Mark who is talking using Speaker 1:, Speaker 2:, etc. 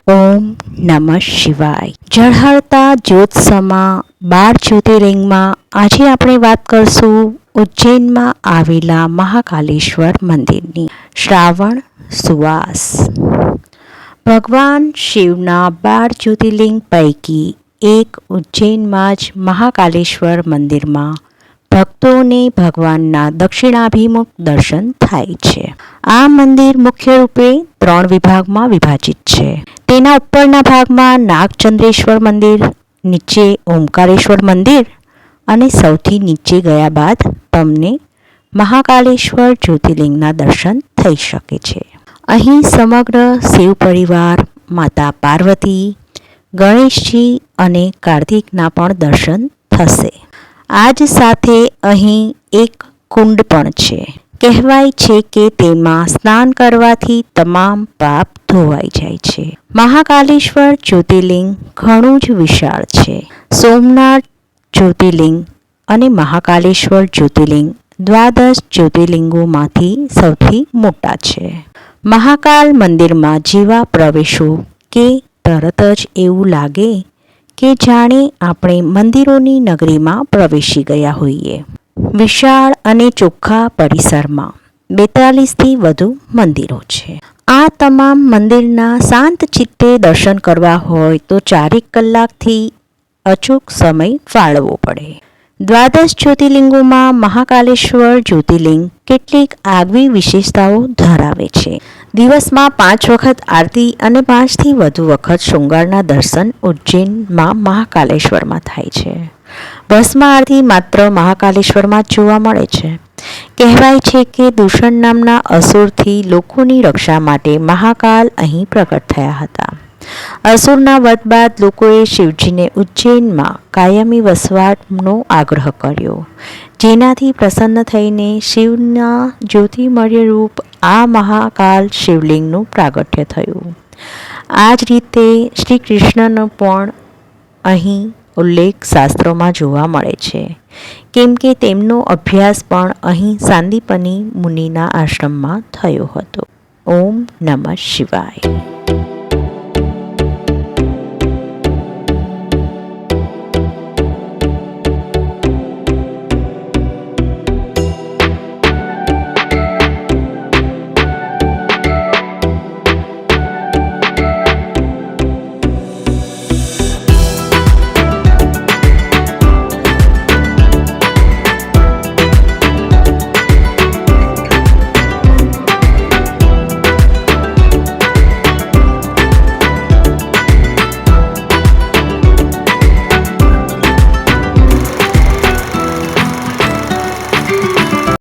Speaker 1: ઓમ નમઃ શિવાય. ઝળહળતા જ્યોત્સમાં 12 જ્યોતિર્લિંગમાં આજે આપણે વાત કરશું ઉજ્જૈનમાં આવેલા મહાકાલેશ્વર મંદિરની. શ્રાવણ સુવાસ. ભગવાન શિવના 12 જ્યોતિર્લિંગ પૈકી એક ઉજ્જૈનમાં જ મહાકાલેશ્વર મંદિરમાં ભક્તોને ભગવાનના દક્ષિણાભિમુખ દર્શન થાય છે. આ મંદિર મુખ્ય રૂપે 3 વિભાગમાં વિભાજિત છે. તેના ઉપરના ભાગમાં નાગચંદ્રેશ્વર મંદિર, નીચે ઓમકારેશ્વર મંદિર અને સૌથી નીચે ગયા બાદ તમને મહાકાલેશ્વર જ્યોતિર્લિંગના દર્શન થઈ શકે છે. અહીં સમગ્ર શિવ પરિવાર, માતા પાર્વતી, ગણેશજી અને કાર્તિકના પણ દર્શન થશે. આ જ સાથે અહીં એક કુંડ પણ છે. કહેવાય છે કે તેમાં સ્નાન કરવાથી તમામ પાપ ધોવાઈ જાય છે. મહાકાલેશ્વર જ્યોતિર્લિંગ ઘણું જ વિશાળ છે. સોમનાથ જ્યોતિર્લિંગ અને મહાકાલેશ્વર જ્યોતિર્લિંગ 12 જ્યોતિર્લિંગોમાંથી સૌથી મોટા છે. મહાકાલ મંદિરમાં જેવા પ્રવેશો કે તરત જ એવું લાગે કે જાણે આપણે મંદિરોની નગરીમાં પ્રવેશી ગયા હોઈએ. વિશાળ અને ચોખ્ખા પરિસરમાં 42થી વધુ મંદિરો છે. આ તમામ મંદિરના શાંત ચિત્તે દર્શન કરવા હોય તો 4 કલાકથી અચૂક સમય ફાળવવો પડે. 12 જ્યોતિર્લિંગોમાં મહાકાલેશ્વર જ્યોતિર્લિંગ કેટલીક આગવી વિશેષતાઓ ધરાવે છે. દિવસમાં 5 વખત આરતી અને 5થી વધુ વખત શૃંગારના દર્શન ઉજ્જૈનમાં મહાકાલેશ્વરમાં થાય છે. ભસ્મ આરતી માત્ર મહાકાલેશ્વરમાં જ જોવા મળે છે. કહેવાય છે કે દૂષણ નામના અસુરથી લોકોની રક્ષા માટે મહાકાલ અહીં પ્રગટ થયા હતા. અસુરના વધ બાદ લોકોએ શિવજીને ઉજ્જૈનમાં કાયમી વસવાટનો આગ્રહ કર્યો, જેનાથી પ્રસન્ન થઈને શિવના જ્યોતિર્મય રૂપ આ મહાકાલ શિવલિંગનું પ્રાગટ્ય થયું. આ જ રીતે શ્રી કૃષ્ણનો પણ અહીં ઉલ્લેખ શાસ્ત્રોમાં જોવા મળે છે, કેમ કે તેમનો અભ્યાસ પણ અહીં સાંદીપની મુનિના આશ્રમમાં થયો હતો. ઓમ નમઃ શિવાય.